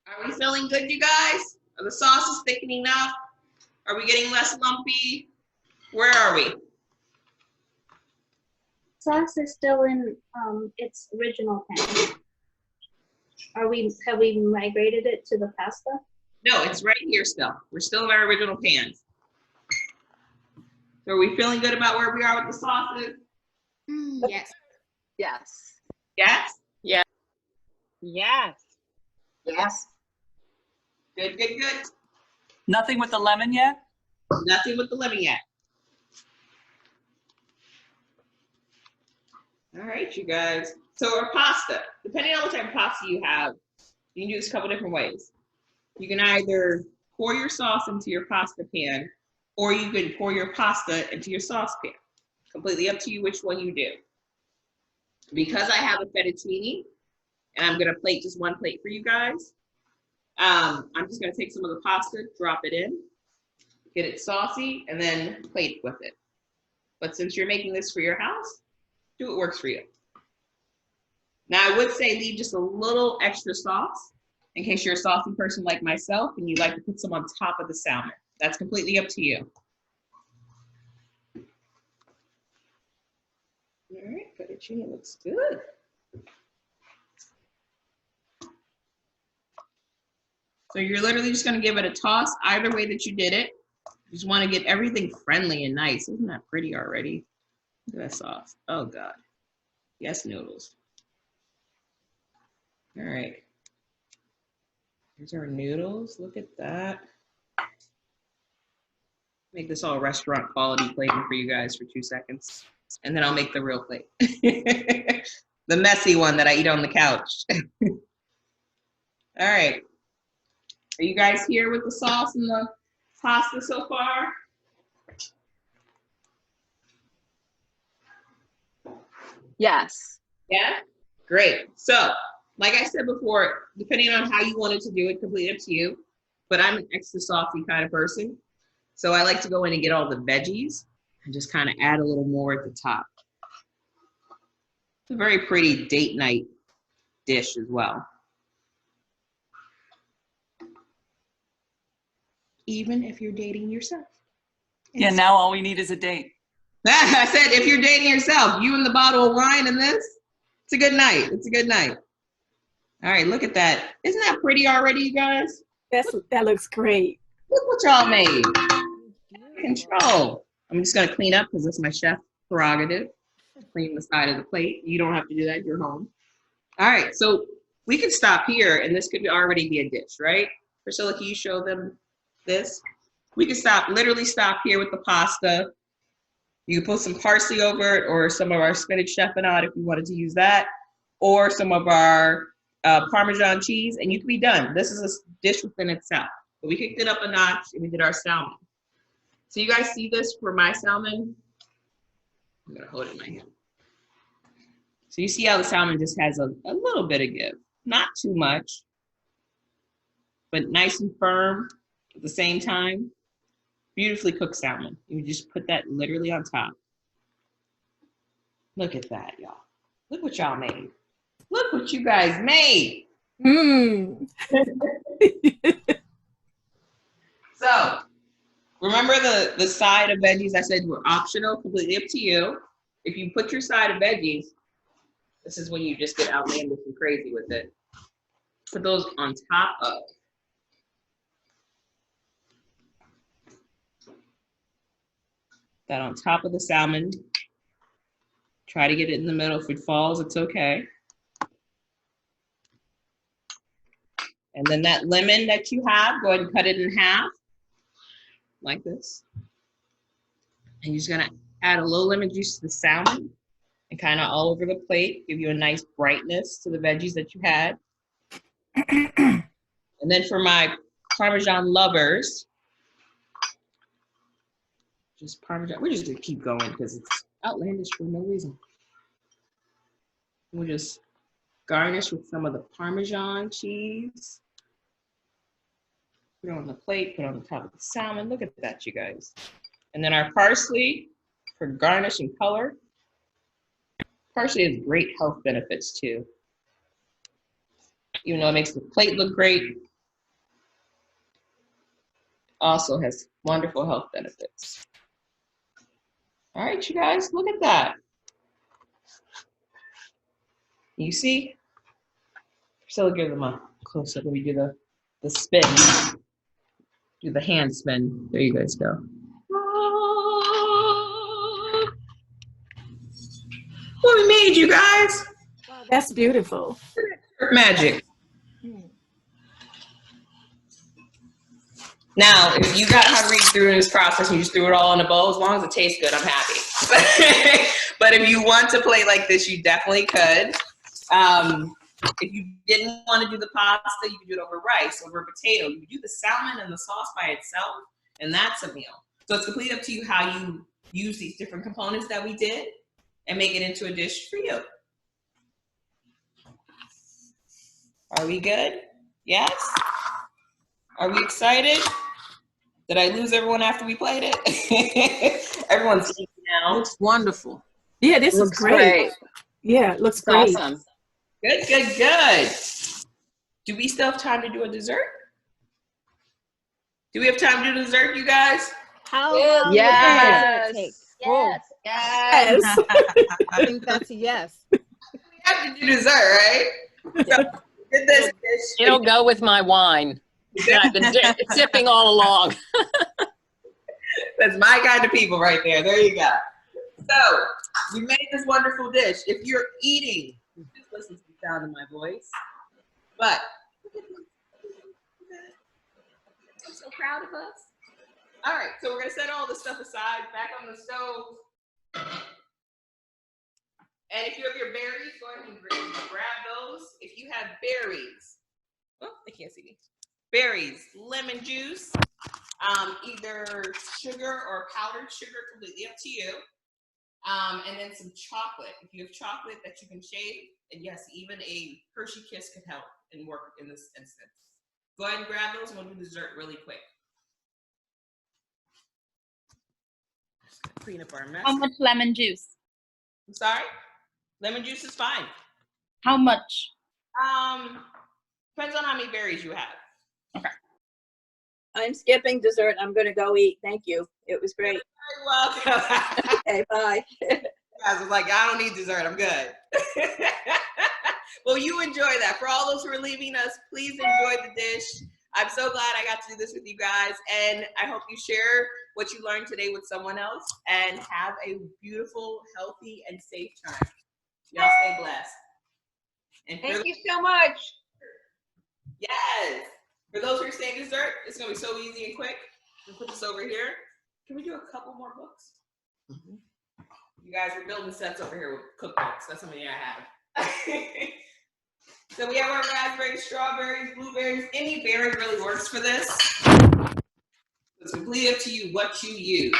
Are we feeling good, you guys? Are the sauces thickening up? Are we getting less lumpy? Where are we? Sauce is still in its original pan. Have we migrated it to the pasta? No, it's right here still. We're still in our original pans. So are we feeling good about where we are with the sauces? Yes. Yes. Yes? Yeah. Yes. Yes. Good, good, good. Nothing with the lemon yet? Nothing with the lemon yet. All right, you guys. So our pasta, depending on what type of pasta you have, you can do this a couple different ways. You can either pour your sauce into your pasta pan, or you can pour your pasta into your saucepan. Completely up to you which one you do. Because I have a fettuccine, and I'm gonna plate just one plate for you guys, I'm just gonna take some of the pasta, drop it in, get it saucy, and then plate with it. But since you're making this for your house, do what works for you. Now I would say leave just a little extra sauce in case you're a saucy person like myself and you like to put some on top of the salmon. That's completely up to you. All right, fettuccine looks good. So you're literally just gonna give it a toss either way that you did it. You just wanna get everything friendly and nice. Isn't that pretty already? Look at that sauce. Oh God. Yes, noodles. All right. Here's our noodles. Look at that. Make this all restaurant quality plating for you guys for 2 seconds. And then I'll make the real plate. The messy one that I eat on the couch. All right. Are you guys here with the sauce and the pasta so far? Yes. Yeah? Great. So, like I said before, depending on how you wanted to do it, completely up to you. But I'm an extra saucy kind of person. So I like to go in and get all the veggies and just kind of add a little more at the top. It's a very pretty date night dish as well. Even if you're dating yourself. Yeah, now all we need is a date. I said, if you're dating yourself, you and the bottle of wine and this, it's a good night. It's a good night. All right, look at that. Isn't that pretty already, you guys? That looks great. Look what y'all made. Control. I'm just gonna clean up because it's my chef prerogative. Clean the side of the plate. You don't have to do that, you're home. All right, so we can stop here and this could already be a dish, right? Priscilla, can you show them this? We can literally stop here with the pasta. You can put some parsley over it or some of our spinach chiffonade if you wanted to use that, or some of our Parmesan cheese, and you can be done. This is a dish within itself. But we kicked it up a notch and we did our salmon. So you guys see this for my salmon? I'm gonna hold it in my hand. So you see how the salmon just has a little bit of give. Not too much, but nice and firm at the same time. Beautifully cooked salmon. You just put that literally on top. Look at that, y'all. Look what y'all made. Look what you guys made. So, remember the side of veggies I said were optional, completely up to you. If you put your side of veggies, this is when you just get outlandish and crazy with it. Put those on top of. That on top of the salmon. Try to get it in the middle. If it falls, it's okay. And then that lemon that you have, go ahead and cut it in half, like this. And you're just gonna add a little lemon juice to the salmon and kind of all over the plate, give you a nice brightness to the veggies that you had. And then for my Parmesan lovers, just Parmesan, we're just gonna keep going because it's outlandish for no reason. We'll just garnish with some of the Parmesan cheese. Put it on the plate, put it on the top of the salmon. Look at that, you guys. And then our parsley for garnish and color. Parsley has great health benefits too. Even though it makes the plate look great, also has wonderful health benefits. All right, you guys, look at that. You see? So give them a close up when we do the spin. Do the hand spin. There you guys go. What we made, you guys? Wow, that's beautiful. Magic. Now, if you got hungry through this process and you just threw it all in a bowl, as long as it tastes good, I'm happy. But if you want to play like this, you definitely could. If you didn't want to do the pasta, you could do it over rice, over potato. You could do the salmon and the sauce by itself, and that's a meal. So it's completely up to you how you use these different components that we did and make it into a dish for you. Are we good? Yes? Are we excited? Did I lose everyone after we played it? Everyone's eating now. Looks wonderful. Yeah, this is Looks great. Yeah, it looks It's great. awesome. Good, good, good. Do we still have time to do a dessert? Do we have time to do dessert, you guys? How long Yes. would the dessert take? Yes. Yes. I think that's a yes. We have to do dessert, right? So, did this dish. It'll go with my wine. I've been sipping all along. That's my kind of people right there. There you go. So, we made this wonderful dish. If you're eating, just listen to the sound of my voice. But, I'm so proud of us. All right, so we're going to set all this stuff aside, back on the stove. And if you have your berries, go ahead and grab those. If you have berries, oh, they can't see me. Berries, lemon juice, either sugar or powdered sugar, completely up to you. And then some chocolate. If you have chocolate that you can shave, and yes, even a Hershey Kiss could help and work in this instance. Go ahead and grab those, and we'll do dessert really quick. Just gonna clean up our mess. How much lemon juice? I'm sorry? Lemon juice is fine. How much? Depends on how many berries you have. Okay. I'm skipping dessert. I'm going to go eat. Thank you. It was great. You're welcome. Okay, bye. I was like, I don't need dessert. I'm good. Well, you enjoy that. For all those who are leaving us, please enjoy the dish. I'm so glad I got to do this with you guys. And I hope you share what you learned today with someone else and have a beautiful, healthy, and safe time. Y'all stay blessed. And Thank you so much. Yes. For those who are saying dessert, it's going to be so easy and quick. We'll put this over here. Can we do a couple more books? Mm-hmm. You guys are building sets over here with cookbooks. That's how many I have. So we have our raspberries, strawberries, blueberries. Any berry really works for this. It's completely up to you what you use.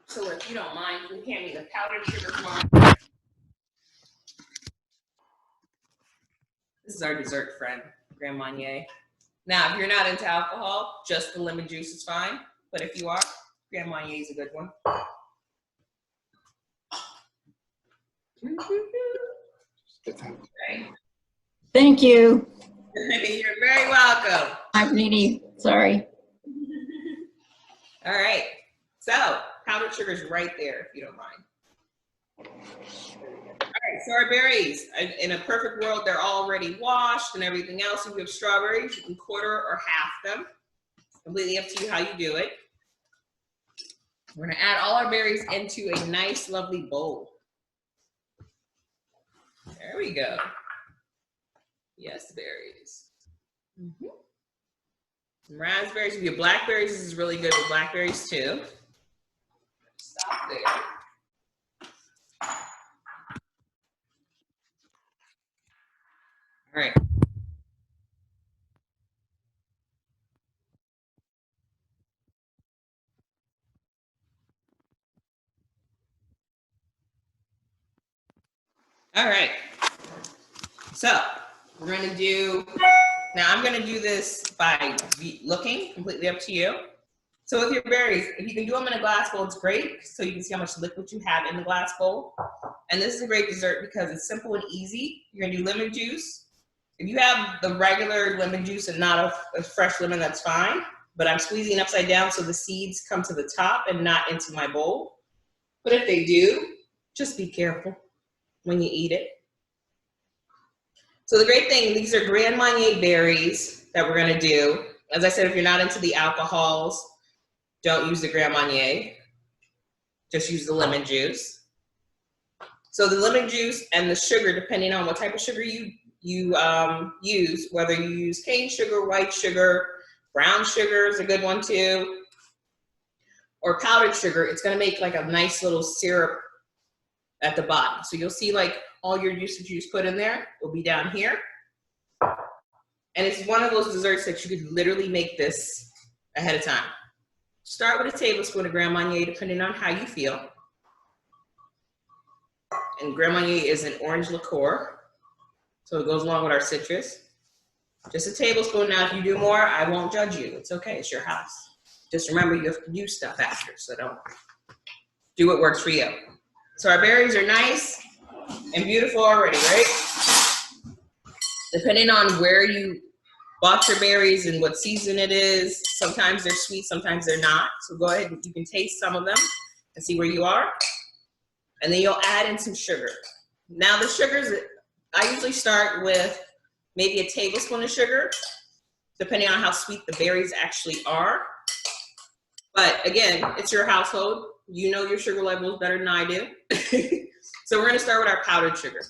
So if you don't mind, you can hand me the powdered sugar one. This is our dessert friend, Grand Marnier. Now, if you're not into alcohol, just the lemon juice is fine. But if you are, Grand Marnier is a good one. Right. Thank you. You're very welcome. I'm Nene. Sorry. All right. So, powdered sugar is right there, if you don't mind. All right, so our berries, in a perfect world, they're already washed and everything else. If you have strawberries, you can quarter or half them. Completely up to you how you do it. We're gonna add all our berries into a nice, lovely bowl. There we go. Yes, berries. Mm-hmm. Some raspberries. If you have blackberries, this is really good with blackberries too. Stop there. All right. All right. So we're going to do, now I'm going to do this by looking, completely up to you. So with your berries, if you can do them in a glass bowl, it's great. So you can see how much liquid you have in the glass bowl. And this is a great dessert because it's simple and easy. You're going to do lemon juice. If you have the regular lemon juice and not a fresh lemon, that's fine. But I'm squeezing upside down so the seeds come to the top and not into my bowl. But if they do, just be careful when you eat it. So the great thing, these are Grand Marnier berries that we're going to do. As I said, if you're not into the alcohols, don't use the Grand Marnier. Just use the lemon juice. So the lemon juice and the sugar, depending on what type of sugar you you use, whether you use cane sugar, white sugar, brown sugar is a good one too, or powdered sugar, it's gonna make like a nice little syrup at the bottom. So you'll see like all your juice put in there will be down here. And it's one of those desserts that you could literally make this ahead of time. Start with a tablespoon of Grand Marnier, depending on how you feel. And Grand Marnier is an orange liqueur, so it goes along with our citrus. Just a tablespoon. Now, if you do more, I won't judge you. It's okay, it's your house. Just remember you have to use stuff after, so don't do what works for you. So our berries are nice and beautiful already, right? Depending on where you bought your berries and what season it is, sometimes they're sweet, sometimes they're not. So go ahead and you can taste some of them and see where you are. And then you'll add in some sugar. Now the sugars, I usually start with maybe a tablespoon of sugar, depending on how sweet the berries actually are. But again, it's your household. You know your sugar levels better than I do. So we're gonna start with our powdered sugar.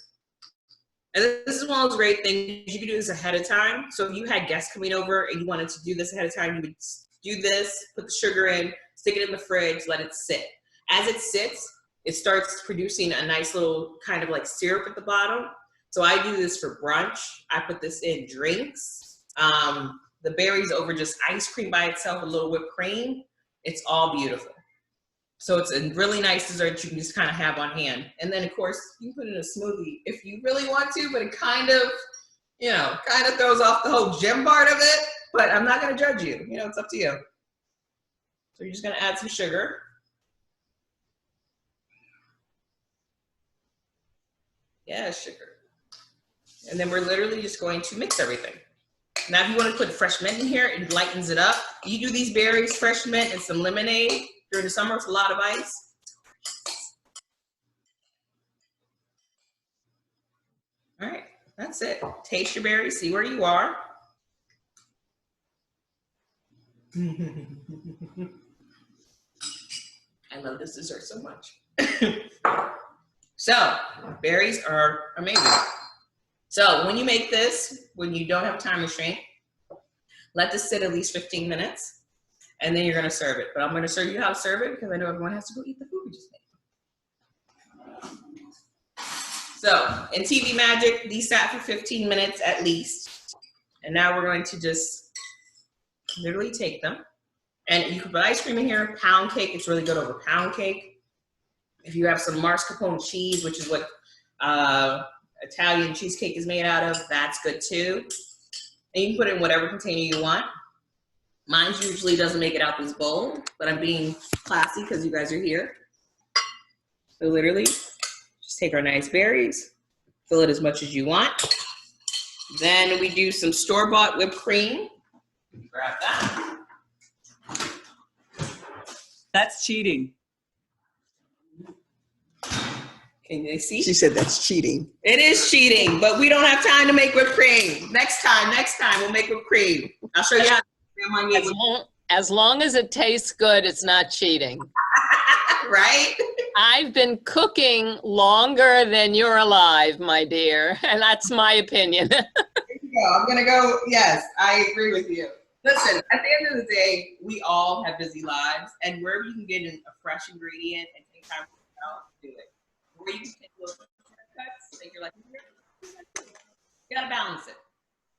And this is one of those great things. You can do this ahead of time. So if you had guests coming over and you wanted to do this ahead of time, you would do this, put the sugar in, stick it in the fridge, let it sit. As it sits, it starts producing a nice little kind of like syrup at the bottom. So I do this for brunch. I put this in drinks. The berries over just ice cream by itself, a little whipped cream. It's all beautiful. So it's a really nice dessert you can just kind of have on hand. And then of course, you can put it in a smoothie if you really want to, but it kind of, you know, kind of throws off the whole gym part of it, but I'm not gonna judge you. You know, it's up to you. So you're just gonna add some sugar. Yeah, sugar. And then we're literally just going to mix everything. Now, if you want to put fresh mint in here, it lightens it up. You do these berries, fresh mint, and some lemonade during the summer with a lot of ice. All right, that's it. Taste your berries, see where you are. I love this dessert so much. So, berries are amazing. So when you make this, when you don't have time restraint, let this sit at least 15 minutes, and then you're gonna serve it. But I'm gonna show you how to serve it because I know everyone has to go eat the food we just made. So in TV Magic, these sat for 15 minutes at least. And now we're going to just literally take them. And you can put ice cream in here, pound cake, it's really good over pound cake. If you have some mascarpone cheese, which is what Italian cheesecake is made out of, that's good too. And you can put it in whatever container you want. Mine usually doesn't make it out this bowl, but I'm being classy because you guys are here. So literally, just take our nice berries, fill it as much as you want. Then we do some store-bought whipped cream. Grab that. That's cheating. Can they see? She said that's cheating. It is cheating, but we don't have time to make whipped cream. Next time we'll make whipped cream. I'll show you how. As long as it tastes good, it's not cheating. Right? I've been cooking longer than you're alive, my dear, and that's my opinion. There you go. I'm gonna go, yes, I agree with you. Listen, at the end of the day, we all have busy lives, and wherever you can get a fresh ingredient and take time for yourself, do it. Where you can take little cuts, think you're like, you gotta balance it.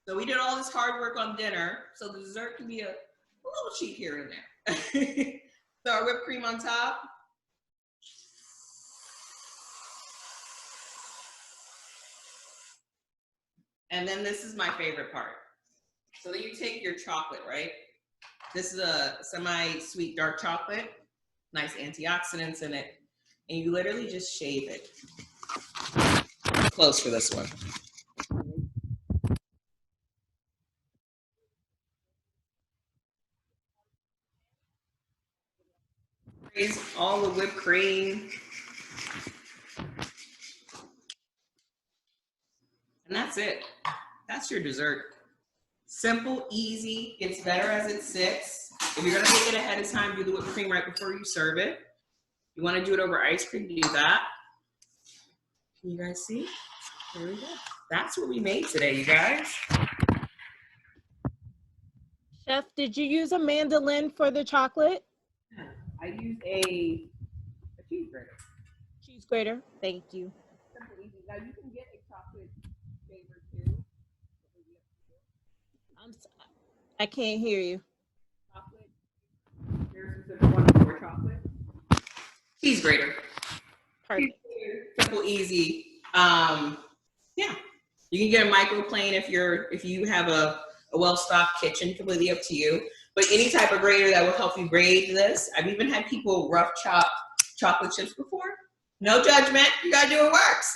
So we did all this hard work on dinner, so the dessert can be a little cheat here and there. So our whipped cream on top. And then this is my favorite part. So then you take your chocolate, right? This is a semi-sweet dark chocolate, nice antioxidants in it. And you literally just shave it. Close for this one. All the whipped cream. And that's it. That's your dessert. Simple, easy, gets better as it sits. If you're gonna make it ahead of time, do the whipped cream right before you serve it. You wanna do it over ice cream, do that. Can you guys see? There we go. That's what we made today, you guys. Chef, did you use a mandolin for the chocolate? I used a cheese grater. Cheese grater. Thank you. Simple, easy. Now you can get a chocolate flavor too. I can't hear you. Chocolate. Here's the one for chocolate. Cheese grater. Perfect. Simple, easy. Yeah. You can get a microplane if you have a well-stocked kitchen, completely up to you. But any type of grater that will help you grade this. I've even had people rough chop chocolate chips before. No judgment. You gotta do what works.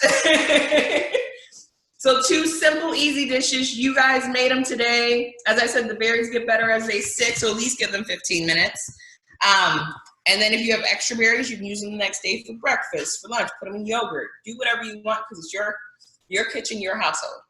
So 2 simple, easy dishes. You guys made them today. As I said, the berries get better as they sit, so at least give them 15 minutes. And then if you have extra berries, you can use them the next day for breakfast, for lunch, put them in yogurt. Do whatever you want because it's your kitchen, your household.